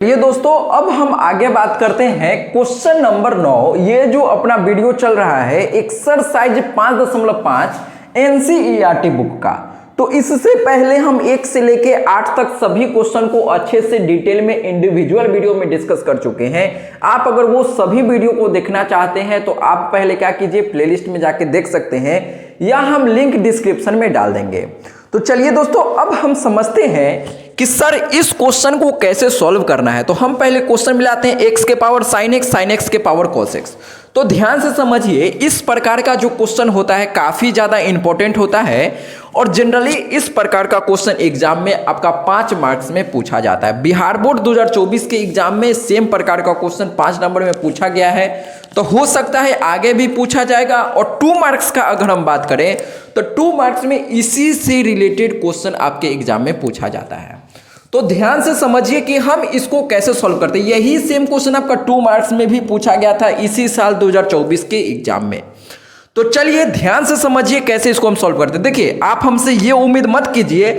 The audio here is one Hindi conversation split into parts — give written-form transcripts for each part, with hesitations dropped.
ये दोस्तों अब हम आगे बात करते हैं क्वेश्चन नंबर 9। ये जो अपना वीडियो चल रहा है एक्सरसाइज 5.5 एनसीईआरटी बुक का। तो इससे पहले हम 1 से लेके 8 तक सभी क्वेश्चन को अच्छे से डिटेल में इंडिविजुअल वीडियो में डिस्कस कर चुके हैं। आप अगर वो सभी वीडियो को देखना चाहते हैं तो आप पहले क्या कीजिए, प्लेलिस्ट में जाके देख सकते हैं या हम लिंक डिस्क्रिप्शन में डाल देंगे। तो चलिए दोस्तों अब हम समझते हैं कि सर इस क्वेश्चन को कैसे सॉल्व करना है। तो हम पहले क्वेश्चन मिलाते हैं x के पावर sin x के पावर cos x। तो ध्यान से समझिए, इस प्रकार का जो क्वेश्चन होता है काफी ज्यादा इंपॉर्टेंट होता है और जनरली इस प्रकार का क्वेश्चन एग्जाम में आपका 5 मार्क्स में पूछा जाता है। बिहार बोर्ड 2024 के एग्जाम में सेम प्रकार का क्वेश्चन 5 नंबर में पूछा गया है, तो हो सकता है आगे भी पूछा जाएगा। और 2 मार्क्स का अगर हम बात करें तो 2 मार्क्स में इसी से रिलेटेड क्वेश्चन आपके एग्जाम में पूछा जाता है। तो ध्यान से समझिए कि हम इसको कैसे सॉल्व करते हैं। यही सेम क्वेश्चन आपका 2 मार्क्स में भी पूछा गया था इसी साल 2024 के एग्जाम में। तो चलिए ध्यान से समझिए कैसे इसको हम सॉल्व करते हैं। देखिए, आप हमसे ये उम्मीद मत कीजिए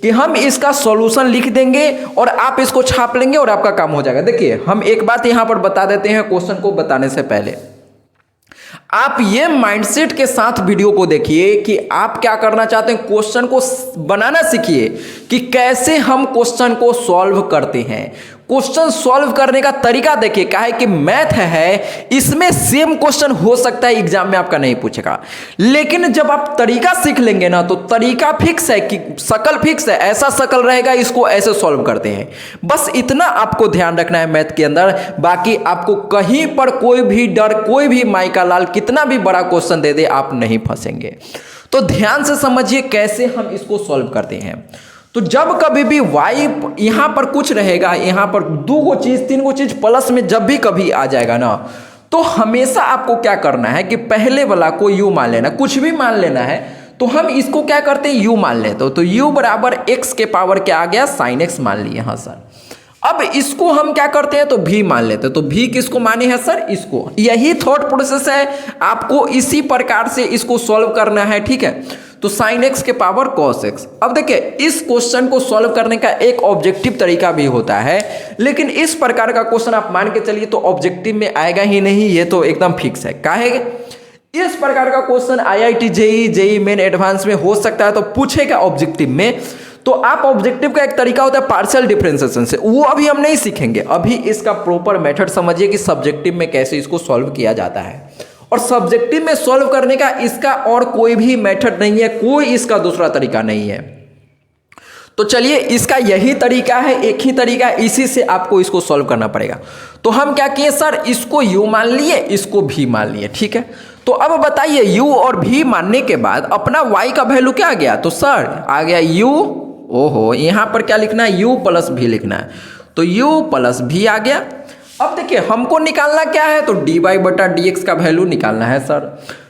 कि हम इसका सॉल्यूशन लिख देंगे और आप इसको छाप लेंगे और आपका काम हो जाएगा। देखिए, हम एक बात यहां पर बता देते हैं क्वेश्चन को बताने से पहले। आप ये माइंडसेट के साथ वीडियो को देखिए कि आप क्या करना चाहते हैं, क्वेश्चन को बनाना सीखिए कि कैसे हम क्वेश्चन को सॉल्व करते हैं। क्वेश्चन सॉल्व करने का तरीका देखिए, क्या है कि मैथ है, इसमें सेम क्वेश्चन हो सकता है एग्जाम में आपका नहीं पूछेगा, लेकिन जब आप तरीका सीख लेंगे ना तो तरीका फिक्स है कि शकल फिक्स है, ऐसा शकल रहेगा, इसको ऐसे सॉल्व करते हैं। बस इतना आपको ध्यान रखना है मैथ के अंदर। बाकी आपको कहीं पर कोई भी डर, कोई भी माई का लाल कितना भी बड़ा क्वेश्चन दे दे, आप नहीं फंसेंगे। तो ध्यान से समझिए कैसे हम इसको सॉल्व करते हैं। तो जब कभी भी y यहां पर कुछ रहेगा, यहां पर 2 चीज 3 चीज प्लस में जब भी कभी आ जाएगा ना, तो हमेशा आपको क्या करना है कि पहले वाला को u मान लेना, कुछ भी मान लेना है। तो हम इसको क्या करते हैं, u मान लेते हो। तो u बराबर x के पावर क्या आ गया, sin x मान लिए। हाँ सर, अब इसको हम क्या करते हैं तो v मान लेते हैं। तो v किसको माने हैं सर, इसको। यही थॉट प्रोसेस है, आपको इसी प्रकार से इसको सॉल्व करना है, ठीक है। तो sin x के पावर cos x। अब देखिए, इस क्वेश्चन को सॉल्व करने का एक ऑब्जेक्टिव तरीका भी होता है, लेकिन इस प्रकार का क्वेश्चन आप मान के चलिए तो ऑब्जेक्टिव में आएगा ही नहीं, ये तो एकदम फिक्स है। काहे, इस प्रकार का question IIT JEE main advance में हो सकता है तो पूछेगा ऑब्जेक्टिव में। तो आप ऑब्जेक्टिव का एक तरीका होता है पार्शियल डिफरेंशिएशन से, वो अभी हम नहीं सीखेंगे। अभी इसका प्रॉपर मेथड समझिए कि सब्जेक्टिव में कैसे इसको सॉल्व किया जाता है। और सब्जेक्टिव में सॉल्व करने का इसका और कोई भी मेथड नहीं है, कोई इसका दूसरा तरीका नहीं है। तो चलिए, इसका यही तरीका है, एक ही तरीका है, इसी से आपको इसको सॉल्व करना पड़ेगा। तो हम क्या किए सर, इसको u मान लिए, इसको v मान लिए, ठीक है। तो अब बताइए, u और v मानने के बाद अपना y का वैल्यू क्या आ गया, तो सर आ गया u, ओहो यहां पर क्या लिखना है, u प्लस v लिखना है। तो u प्लस v आ गया। अब देखिए, हमको निकालना क्या है, तो dy बटा dx का वैल्यू निकालना है सर।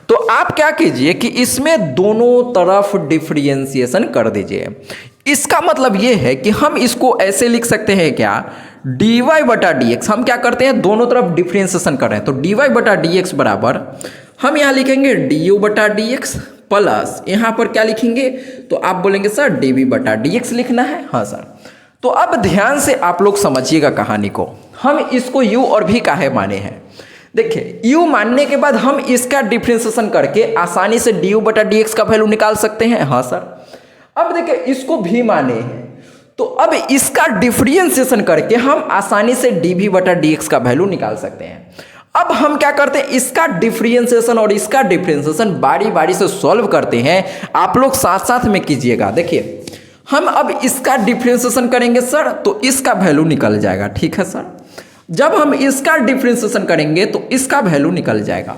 तो आप क्या कीजिए कि इसमें दोनों तरफ डिफरेंशिएशन कर दीजिए। इसका मतलब ये है कि हम इसको ऐसे लिख सकते हैं क्या, dy बटा dx। हम क्या करते हैं, दोनों तरफ डिफरेंशिएशन कर रहे हैं। तो dy बटा dx बराबर हम यहाँ लिखेंगे du बटा dx प्लस यहाँ पर क्या लिखेंगे, तो आप बोलेंगे सर dv बटा dx लिखना है। हाँ सर। तो अब ध्यान से आप लोग समझिएगा कहानी को। हम इसको u और v काहे माने हैं, देखिए u मानने के बाद हम इसका डिफरेंशिएशन करके आसानी से du बटा dx का वैल्यू निकाल सकते हैं। हाँ सर। अब देखिए, इसको v माने हैं, तो अब इसका डिफरेंशिएशन करके हम आसानी से dv बटा dx का वैल्यू निकाल सकते हैं। अब हम क्या करते हैं, इसका डिफरेंशिएशन और इसका डिफरेंशिएशन बारी बारी से सॉल्व करते हैं। आप लोग साथ साथ में कीजिएगा। देखिए, हम अब इसका डिफरेंशिएशन करेंगे सर, तो इसका वैल्यू निकल जाएगा, ठीक है सर। जब हम इसका डिफरेंशिएशन करेंगे तो इसका वैल्यू निकल जाएगा।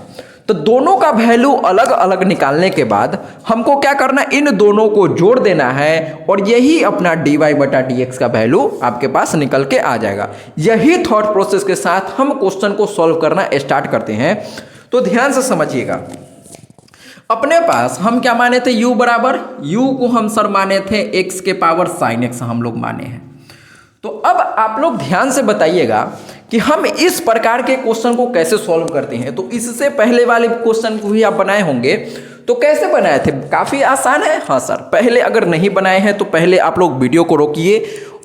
तो दोनों का वैल्यू अलग अलग निकालने के बाद हमको क्या करना, इन दोनों को जोड़ देना है और यही अपना dy बटा dx का वैल्यू आपके पास निकल के आ जाएगा। यही थॉट प्रोसेस के साथ हम क्वेश्चन को सॉल्व करना स्टार्ट करते हैं। तो ध्यान से समझिएगा, अपने पास हम क्या माने थे, u बराबर, u को हम सर माने थे x के पावर sin x हम लोग माने हैं। तो अब आप लोग ध्यान से बताइएगा कि हम इस प्रकार के क्वेश्चन को कैसे सॉल्व करते हैं। तो इससे पहले वाले क्वेश्चन को भी आप बनाए होंगे, तो कैसे बनाए थे, काफी आसान है। हाँ सर, पहले अगर नहीं बनाए हैं तो पहले आप लोग वीडियो को रोकिए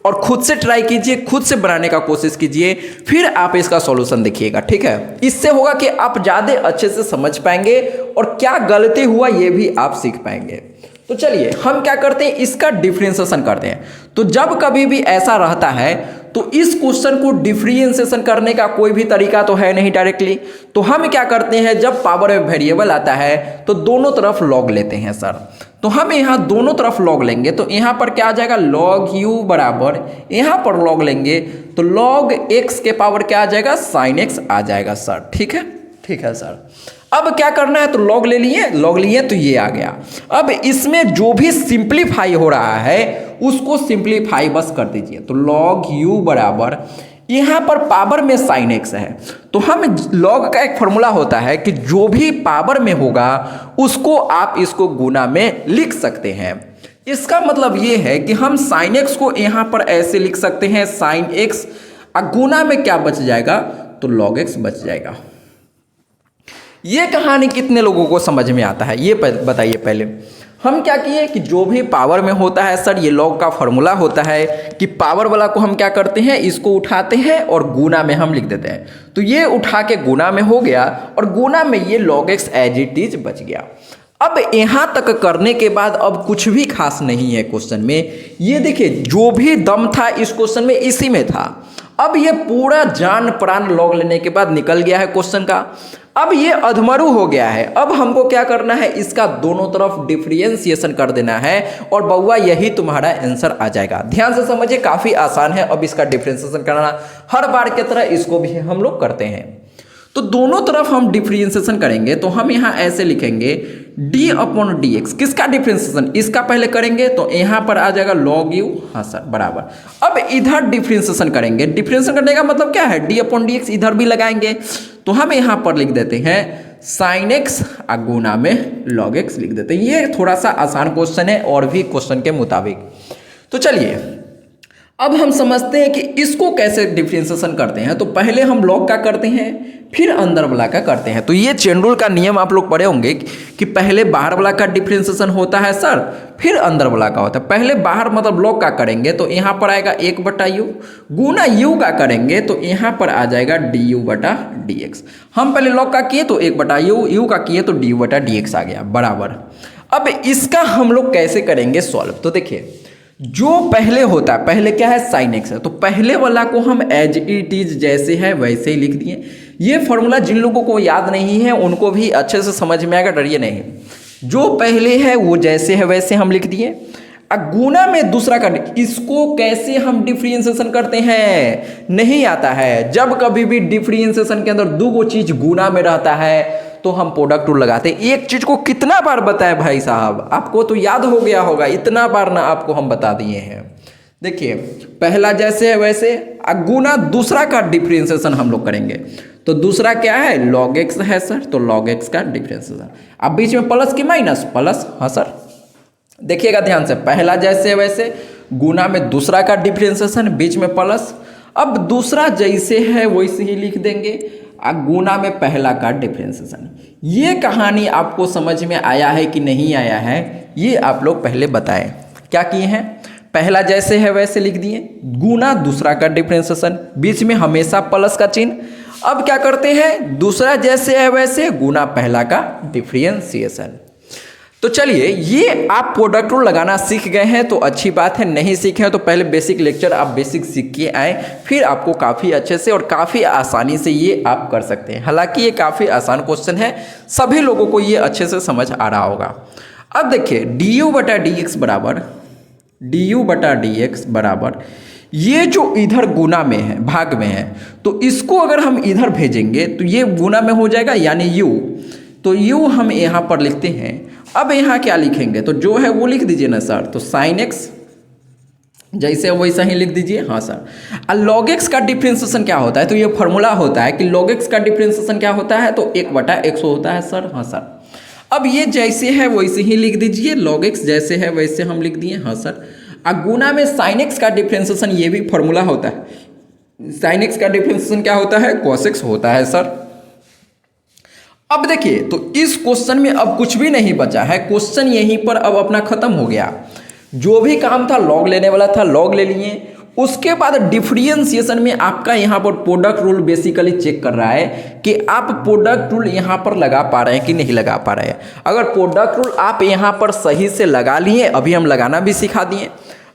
और खुद से ट्राई कीजिए, खुद से बनाने का कोशिश कीजिए, फिर आप इसका सॉल्यूशन देखिएगा, ठीक है। इससे होगा कि आप ज़्यादा अच्छे से समझ पाएंगे और क्या गलती हुआ ये भी आप सीख पाएंगे। तो चलिए हम क्या करते हैं, इसका डिफरेंशिएशन करते हैं। तो जब कभी भी ऐसा रहता है तो इस क्वेश्चन को डिफरेंशिएशन करने का कोई भी तरीका तो है नहीं डायरेक्टली, तो हम क्या करते हैं, जब पावर में वेरिएबल आता है तो दोनों तरफ लॉग लेते हैं सर। तो हम यहाँ दोनों तरफ लॉग लेंगे तो यहाँ पर क्या आ जाएगा, लॉग यू बराबर, यहाँ पर लॉग लेंगे तो लॉग एक्स के पावर क्या आ जाएगा, साइन एक्स आ जाएगा सर, ठीक है। ठीक है सर, अब क्या करना है, तो लॉग ले लिए तो ये आ गया। अब इसमें जो भी सिंप्लीफाई हो रहा है उसको सिंप्लीफाई बस कर दीजिए। तो लॉग यू बराबर, यहाँ पर पावर में साइन एक्स है तो हम लॉग का एक फॉर्मूला होता है कि जो भी पावर में होगा उसको आप इसको गुना में लिख सकते हैं। इसका मतलब ये है कि हम साइन एक्स को यहाँ पर ऐसे लिख सकते हैं, साइन एक्स, और गुना में क्या बच जाएगा, तो लॉग एक्स बच जाएगा। ये कहानी कितने लोगों को समझ में आता है ये बताइए। पहले हम क्या किए कि जो भी पावर में होता है सर, ये लॉग का फॉर्मूला होता है कि पावर वाला को हम क्या करते हैं, इसको उठाते हैं और गुना में हम लिख देते हैं। तो ये उठा के गुना में हो गया और गुना में ये log x as it is बच गया। अब यहाँ तक करने के बाद अब कुछ भी खास नहीं है क्वेश्चन में। ये देखिए जो भी दम था इस क्वेश्चन में इसी में था। अब ये पूरा जान प्राण लॉग लेने के बाद निकल गया है क्वेश्चन का। अब ये अधमरू हो गया है। अब हमको क्या करना है, इसका दोनों तरफ डिफरेंशिएशन कर देना है और बउआ यही तुम्हारा आंसर आ जाएगा। ध्यान से समझिए, काफी आसान है अब इसका डिफरेंशिएशन करना। हर बार की तरह इसको भी हम लोग करते हैं। तो दोनों तरफ हम डिफरेंशिएशन करेंगे तो हम यहाँ ऐसे लिखेंगे डी अपॉन डी एक्स। किसका डिफरेंशिएशन, इसका पहले करेंगे तो यहाँ पर आ जाएगा लॉग यू, हाँ सर बराबर। अब इधर डिफरेंशिएशन करेंगे, डिफरेंशिएशन करने का मतलब क्या है, डी अपॉन डी एक्स इधर भी लगाएंगे तो हम यहाँ पर लिख देते हैं साइन एक्स गुना में लॉग एक्स लिख देते हैं। ये थोड़ा सा आसान क्वेश्चन है और भी क्वेश्चन के मुताबिक। तो चलिए अब हम समझते हैं कि इसको कैसे डिफरेंशिएशन करते हैं। तो पहले हम लॉग का करते हैं फिर अंदर वाला का करते हैं। तो ये चेन रूल का नियम आप लोग पढ़े होंगे कि पहले बाहर वाला का डिफरेंशिएशन होता है सर, फिर अंदर वाला का होता है। पहले बाहर मतलब लॉग का करेंगे तो यहाँ पर आएगा 1/u, गुना यू का करेंगे तो यहाँ पर आ जाएगा du/dx। हम पहले लॉग का किए तो 1/u, यू का किए तो du/dx आ गया बराबर। अब इसका हम लोग कैसे करेंगे सॉल्व, तो देखिए जो पहले होता है, पहले क्या है साइन एक्स है, तो पहले वाला को हम एज इट इज जैसे है वैसे ही लिख दिए। ये फॉर्मूला जिन लोगों को याद नहीं है उनको भी अच्छे से समझ में आएगा, डरिए नहीं। जो पहले है वो जैसे है वैसे हम लिख दिए। गुना में दूसरा का, इसको कैसे हम डिफरेंशिएशन करते हैं नहीं आता है। जब कभी भी डिफरेंशिएशन के अंदर दो चीज गुना में रहता है तो हम प्रोडक्ट रूल लगाते हैं। एक चीज को कितना बार बताएं भाई साहब, आपको तो याद हो गया होगा, इतना बार ना आपको हम बता दिए हैं। देखिए पहला जैसे है वैसे, गुना दूसरा का डिफरेंशिएशन हम लोग करेंगे। तो दूसरा क्या है, लॉग एक्स है सर, तो लॉग एक्स का डिफरेंशिएशन। अब बीच में प्लस की माइनस, प्लस, हाँ सर देखिएगा ध्यान से, पहला जैसे है वैसे, गुना में दूसरा का डिफरेंशिएशन, बीच में प्लस। अब दूसरा जैसे है वैसे ही लिख देंगे, गुना में पहला का डिफरेंशिएशन। ये कहानी आपको समझ में आया है कि नहीं आया है, ये आप लोग पहले बताएं। क्या किए हैं, पहला जैसे है वैसे लिख दिए, गुना दूसरा का डिफरेंशिएशन, बीच में हमेशा प्लस का चिन्ह। अब क्या करते हैं, दूसरा जैसे है वैसे, गुना पहला का डिफरेंशिएशन। तो चलिए ये आप प्रोडक्ट रूल लगाना सीख गए हैं तो अच्छी बात है, नहीं सीखे हैं तो पहले बेसिक लेक्चर आप बेसिक सीख के आए, फिर आपको काफ़ी अच्छे से और काफ़ी आसानी से ये आप कर सकते हैं। हालांकि ये काफ़ी आसान क्वेश्चन है, सभी लोगों को ये अच्छे से समझ आ रहा होगा। अब देखिए du/dx बराबर, du/dx बराबर, ये जो इधर गुना में है, भाग में है, तो इसको अगर हम इधर भेजेंगे तो ये गुना में हो जाएगा यानी u। तो u हम यहाँ पर लिखते हैं। अब यहाँ क्या लिखेंगे, तो जो है वो लिख दीजिए ना सर, तो साइन एक्स जैसे वैसा ही लिख दीजिए, हाँ सर। लॉग एक्स का डिफरेंशिएशन क्या होता है, तो ये फॉर्मूला होता है कि लॉग एक्स का डिफरेंशिएशन क्या होता है, तो 1/100 होता है सर, हाँ सर। अब ये जैसे है वैसे ही लिख दीजिए, लॉग एक्स जैसे है वैसे हम लिख दिए, हाँ सर। गुना में साइन एक्स का डिफरेंशिएशन, ये भी फॉर्मूला होता है। साइन एक्स का डिफरेंशिएशन क्या होता है, कॉस एक्स होता है सर। अब देखिए तो इस क्वेश्चन में अब कुछ भी नहीं बचा है, क्वेश्चन यहीं पर अब अपना खत्म हो गया। जो भी काम था लॉग लेने वाला था लॉग ले लिए, उसके बाद डिफरेंशिएशन में आपका यहाँ पर प्रोडक्ट रूल बेसिकली चेक कर रहा है कि आप प्रोडक्ट रूल यहाँ पर लगा पा रहे हैं कि नहीं लगा पा रहे हैं। अगर प्रोडक्ट रूल आप यहाँ पर सही से लगा लिए, अभी हम लगाना भी सिखा दिए।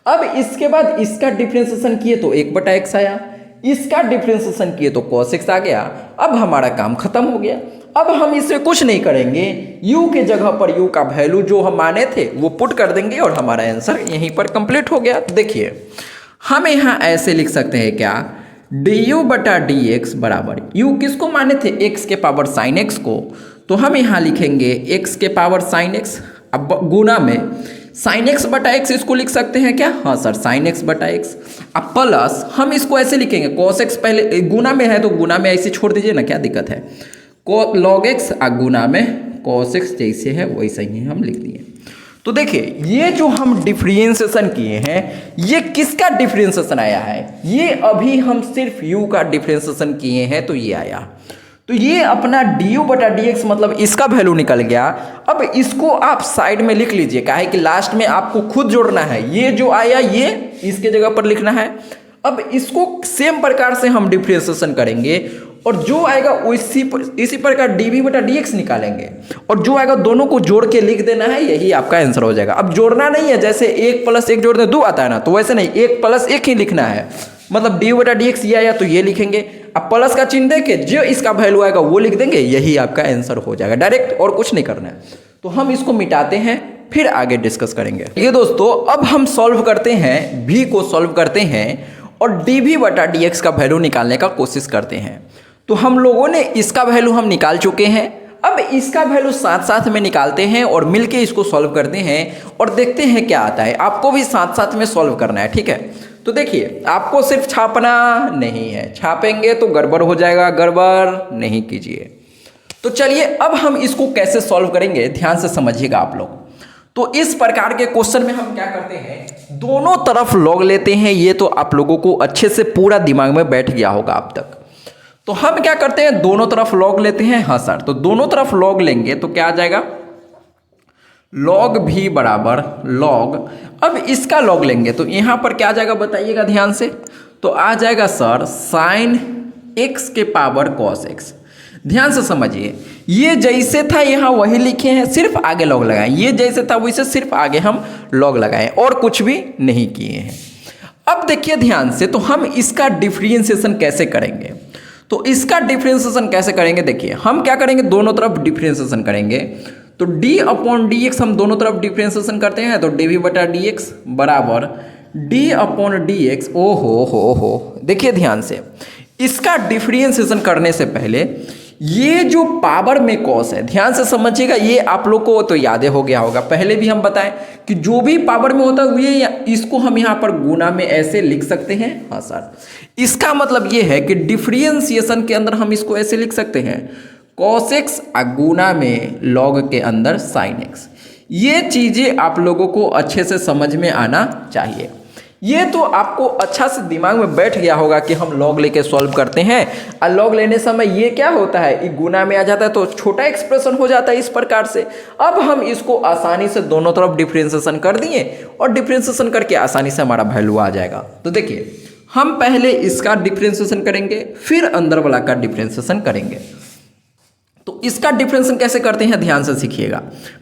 अब इसके बाद इसका डिफरेंशिएशन किए तो 1/x आया, इसका डिफरेंशिएशन किए तो cos x आ गया। अब हमारा काम खत्म हो गया। अब हम इसमें कुछ नहीं करेंगे, u के जगह पर u का वैल्यू जो हम माने थे वो पुट कर देंगे और हमारा आंसर यहीं पर कंप्लीट हो गया। देखिए हम यहाँ ऐसे लिख सकते हैं क्या, du/dx बराबर u किसको माने थे, x के पावर साइन x को, तो हम यहाँ लिखेंगे x के पावर साइन x, अब गुना में साइन x/x इसको लिख सकते हैं क्या, हाँ सर साइन x/x। अब प्लस हम इसको ऐसे लिखेंगे cos x, पहले गुना में है तो गुना में ऐसे छोड़ दीजिए ना, क्या दिक्कत है, log x गुना में cos x जैसे है वैसे ही हम लिख दिए। तो देखिए ये जो हम डिफरेंशिएशन किए हैं ये किसका डिफरेंशिएशन आया है, ये अभी हम सिर्फ u का डिफरेंशिएशन किए हैं तो ये आया। तो ये अपना du/dx मतलब इसका वैल्यू निकल गया। अब इसको आप साइड में लिख लीजिए, काहे कि लास्ट में आपको खुद जोड़ना है, ये जो आया ये इसके जगह पर लिखना है। अब इसको सेम प्रकार से हम डिफरेंशिएशन करेंगे और जो आएगा इसी प्रकार dv/dx निकालेंगे और जो आएगा दोनों को जोड़ के लिख देना है, यही आपका आंसर हो जाएगा। अब जोड़ना नहीं है, जैसे 1 + 1 जोड़ते 2 आता है ना, तो वैसे नहीं 1 + 1 ही लिखना है, मतलब du/dx ये आया तो ये लिखेंगे। अब प्लस का चिन्ह देके जो इसका वैल्यू आएगा वो लिख देंगे, यही आपका आंसर हो जाएगा डायरेक्ट, और कुछ नहीं करना है। तो हम इसको मिटाते हैं फिर आगे डिस्कस करेंगे। ये दोस्तों अब हम सॉल्व करते हैं, v को सॉल्व करते हैं और dv/dx का वैल्यू निकालने का कोशिश करते हैं। तो हम लोगों ने इसका वैल्यू हम निकाल चुके हैं, अब इसका वैल्यू साथ साथ में निकालते हैं और मिलके इसको सॉल्व करते हैं और देखते हैं क्या आता है। आपको भी साथ साथ में सॉल्व करना है, ठीक है। तो देखिए आपको सिर्फ छापना नहीं है, छापेंगे तो गड़बड़ हो जाएगा, गड़बड़ नहीं कीजिए। तो चलिए अब हम इसको कैसे सॉल्व करेंगे ध्यान से समझिएगा आप लोग। तो इस प्रकार के क्वेश्चन में हम क्या करते हैं, दोनों तरफ लॉग लेते हैं। ये तो आप लोगों को अच्छे से पूरा दिमाग में बैठ गया होगा अब तक। तो हम क्या करते हैं, दोनों तरफ लॉग लेते हैं, हाँ सर। तो दोनों तरफ लॉग लेंगे तो क्या आ जाएगा, log v बराबर log, अब इसका लॉग लेंगे तो यहां पर क्या आ जाएगा बताइएगा ध्यान से, तो आ जाएगा सर साइन x के पावर cos x। ध्यान से समझिए, ये जैसे था यहाँ वही लिखे हैं, सिर्फ आगे लॉग लगाएं, ये जैसे था वैसे सिर्फ आगे हम लॉग लगाएं और कुछ भी नहीं किए हैं। अब देखिए ध्यान से, तो हम इसका डिफरेंशिएशन कैसे करेंगे, तो इसका डिफरेंशिएशन कैसे करेंगे, देखिए हम क्या करेंगे, दोनों तरफ डिफरेंशिएशन करेंगे। तो d/dx हम दोनों तरफ डिफरेंशिएशन करते हैं, तो dv/dx बराबर d/dx। ओ हो, देखिए ध्यान से, इसका डिफरेंशिएशन करने से पहले ये जो पावर में कॉस है, ध्यान से समझिएगा, ये आप लोग को तो याद हो गया होगा, पहले भी हम बताएं कि जो भी पावर में होता है ये इसको हम यहाँ पर गुना में ऐसे लिख सकते हैं, हाँ सर। इसका मतलब ये है कि डिफरेंशिएशन के अंदर हम इसको ऐसे लिख सकते हैं, cos x गुना में log के अंदर sin x। ये चीजें आप लोगों को अच्छे से समझ में आना चाहिए। ये तो आपको अच्छा से दिमाग में बैठ गया होगा कि हम लॉग लेके सॉल्व करते हैं, और लॉग लेने समय ये क्या होता है, ये गुना में आ जाता है तो छोटा एक्सप्रेशन हो जाता है इस प्रकार से। अब हम इसको आसानी से दोनों तरफ डिफरेंशिएशन कर दिए और डिफरेंशिएशन करके आसानी से हमारा वैल्यू आ जाएगा। तो देखिए हम पहले इसका डिफरेंशिएशन करेंगे, फिर अंदर वाला का डिफरेंशिएशन करेंगे। तो इसका डिफरेंशिएशन कैसे करते हैं ध्यान से सीखिएगा।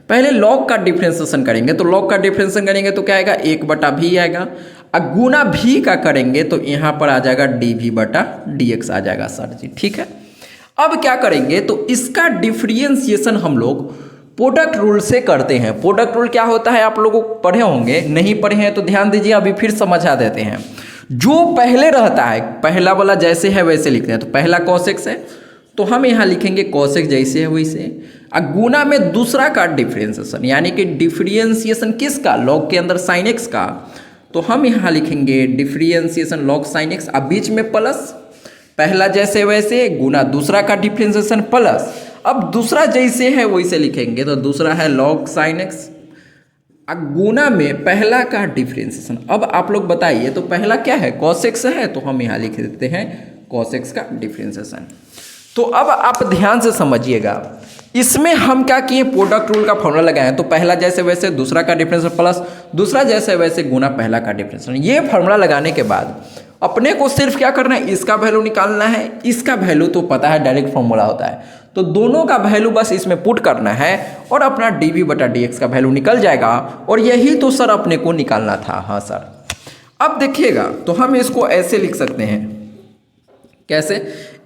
पहले लॉग का डिफरेंशिएशन करेंगे, तो लॉग का डिफरेंशिएशन करेंगे तो क्या आएगा, 1/v आएगा। अब गुना v का करेंगे तो यहाँ पर आ जाएगा dv/dx आ जाएगा सर जी, ठीक है। अब क्या करेंगे, तो इसका डिफरेंशिएशन हम लोग प्रोडक्ट रूल से करते हैं। प्रोडक्ट रूल क्या होता है आप लोगों पढ़े होंगे, नहीं पढ़े हैं तो ध्यान दीजिए, अभी फिर समझा देते हैं। जो पहले रहता है, पहला वाला जैसे है वैसे लिखते हैं, तो पहला cos x है तो हम यहाँ लिखेंगे cos x जैसे है वैसे, और गुना में दूसरा का डिफरेंशिएशन, यानी कि डिफरेंशिएशन किसका, लॉग के अंदर sin x का, तो हम यहाँ लिखेंगे डिफरेंशिएशन log sin x, अब बीच में प्लस, पहला जैसे वैसे गुना दूसरा का डिफरेंशिएशन प्लस, अब दूसरा जैसे है वैसे लिखेंगे, तो दूसरा है log sin x, गुना में पहला का डिफरेंशिएशन। अब आप लोग बताइए, तो पहला क्या है, cos x है, तो हम यहाँ लिख देते हैं cos x का डिफरेंशिएशन। तो अब आप ध्यान से समझिएगा, इसमें हम क्या किए, प्रोडक्ट रूल का फॉर्मूला लगाए। तो पहला जैसे वैसे दूसरा का डिफरेंशियल प्लस दूसरा जैसे वैसे गुना पहला का डिफरेंशियल। ये फॉर्मूला लगाने के बाद अपने को सिर्फ क्या करना है, इसका वैल्यू निकालना है, इसका वैल्यू तो पता है डायरेक्ट फॉर्मूला होता है, तो दोनों का वैल्यू बस इसमें पुट करना है और अपना dv/dx का वैल्यू निकल जाएगा। और यही तो सर अपने को निकालना था। हाँ सर, अब देखिएगा, तो हम इसको ऐसे लिख सकते हैं, कैसे,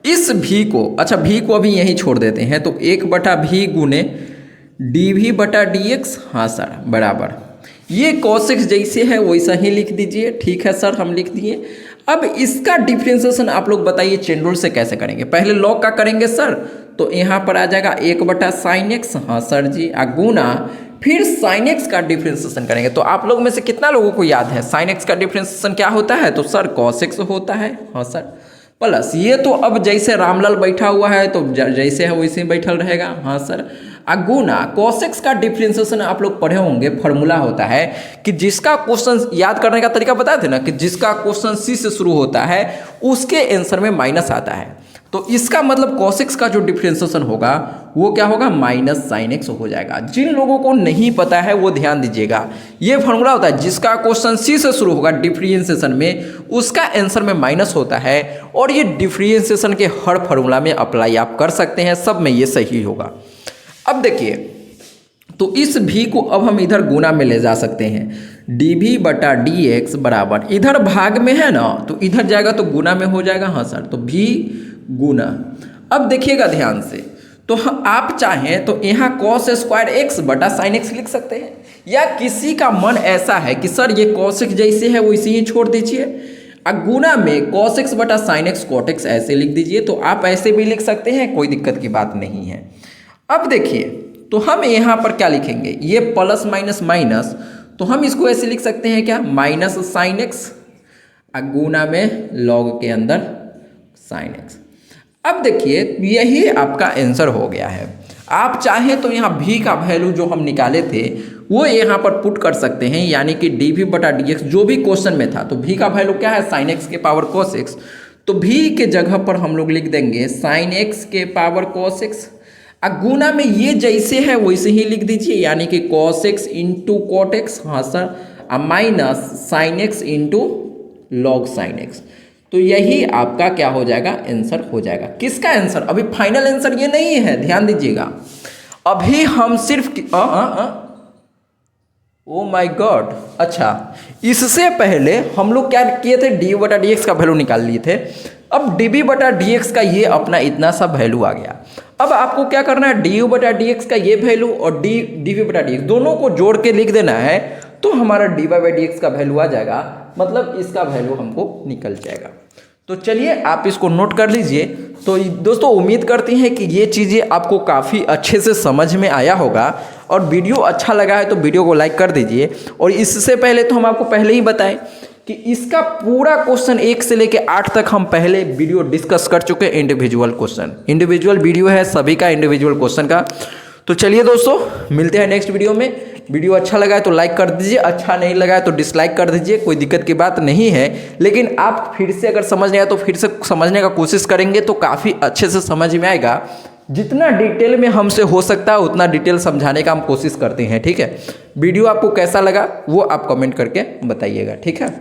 इस v को, अच्छा v को अभी यहीं छोड़ देते हैं, तो 1/v गुने dv/dx, हाँ सर, बराबर ये cos x जैसे है वैसा ही लिख दीजिए। ठीक है सर, हम लिख दिए। अब इसका डिफ्रेंसिएशन आप लोग बताइए चेन रूल से कैसे करेंगे। पहले लॉग का करेंगे सर, तो यहाँ पर आ जाएगा 1/sin x, हाँ सर जी, गुना फिर sin x का डिफ्रेंसिएशन करेंगे। तो आप लोग में से कितना लोगों को याद है sin x का डिफ्रेंसिएशन क्या होता है, तो सर cos x होता है, हाँ सर, प्लस ये तो अब जैसे रामलाल बैठा हुआ है तो जैसे है वैसे ही बैठल रहेगा, हाँ सर, गुना cos x का डिफ्रेंसिएशन आप लोग पढ़े होंगे, फॉर्मूला होता है कि जिसका क्वेश्चन याद करने का तरीका बताए थे ना, कि जिसका क्वेश्चन सी से शुरू होता है उसके आंसर में माइनस आता है। तो इसका मतलब cos x का जो डिफ्रेंसिएशन होगा वो क्या होगा, माइनस sin x हो जाएगा। जिन लोगों को नहीं पता है वो ध्यान दीजिएगा, ये फॉर्मूला होता है जिसका क्वेश्चन सी से शुरू होगा डिफ्रेंसिएशन में, उसका आंसर में माइनस होता है। और ये डिफ्रेंसिएशन के हर फॉर्मूला में अप्लाई आप कर सकते हैं, सब में ये सही होगा। अब देखिए, तो इस v को अब हम इधर गुना में ले जा सकते हैं, dv/dx बराबर, इधर भाग में है ना तो इधर जाएगा तो गुना में हो जाएगा, हाँ सर, तो v गुना। अब देखिएगा ध्यान से, तो आप चाहें तो यहाँ cos² x/sin x लिख सकते हैं, या किसी का मन ऐसा है कि सर ये cos x जैसे है वैसे ही छोड़ दीजिए, गुना में cos x/sin x cot x ऐसे लिख दीजिए। तो आप ऐसे भी लिख सकते हैं, कोई दिक्कत की बात नहीं है। अब देखिए, तो हम यहाँ पर क्या लिखेंगे, ये प्लस माइनस माइनस, तो हम इसको ऐसे लिख सकते हैं क्या, माइनस sin x गुना में log के अंदर sin x। अब देखिए, यही आपका आंसर हो गया है। आप चाहें तो यहाँ v का वैल्यू जो हम निकाले थे वो यहाँ पर पुट कर सकते हैं, यानी कि dv/dx जो भी क्वेश्चन में था, तो v का वैल्यू क्या है, sin x के पावर cos x, तो v के जगह पर हम लोग लिख देंगे sin x के पावर cos x, गुना में ये जैसे है वैसे ही लिख दीजिए, यानी कि cos x into cot x, हाँ sir, minus sin x into log sin x। तो यही आपका क्या हो जाएगा, आंसर हो जाएगा। किसका आंसर, अभी फाइनल आंसर ये नहीं है, ध्यान दीजिएगा। अभी हम सिर्फ ओ माय गॉड, अच्छा, इससे पहले हम लोग क्या किए थे, dv/dx का वैल्यू निकाल लिए थे। अब dv/dx का ये अपना इतना सा वैल्यू आ गया। अब आपको क्या करना है, dv/dx का ये वैल्यू और dv/dx दोनों को जोड़ के लिख देना है, तो हमारा dy/dx का वैल्यू आ जाएगा, मतलब इसका वैल्यू हमको निकल जाएगा। तो चलिए आप इसको नोट कर लीजिए। तो दोस्तों, उम्मीद करते हैं कि ये चीज़ें आपको काफ़ी अच्छे से समझ में आया होगा, और वीडियो अच्छा लगा है तो वीडियो को लाइक कर दीजिए। और इससे पहले तो हम आपको पहले ही बताएं कि इसका पूरा क्वेश्चन 1 से लेकर 8 तक हम पहले वीडियो डिस्कस कर चुके हैं। इंडिविजुअल क्वेश्चन, इंडिविजुअल वीडियो है सभी का, इंडिविजुअल क्वेश्चन का। तो चलिए दोस्तों, मिलते हैं नेक्स्ट वीडियो में। वीडियो अच्छा लगा है तो लाइक कर दीजिए, अच्छा नहीं लगा है तो डिसलाइक कर दीजिए, कोई दिक्कत की बात नहीं है। लेकिन आप फिर से अगर समझ नहीं आया तो फिर से समझने का कोशिश करेंगे तो काफ़ी अच्छे से समझ में आएगा। जितना डिटेल में हमसे हो सकता है उतना डिटेल समझाने का हम कोशिश करते हैं, ठीक है। वीडियो आपको कैसा लगा वो आप कमेंट करके बताइएगा, ठीक है।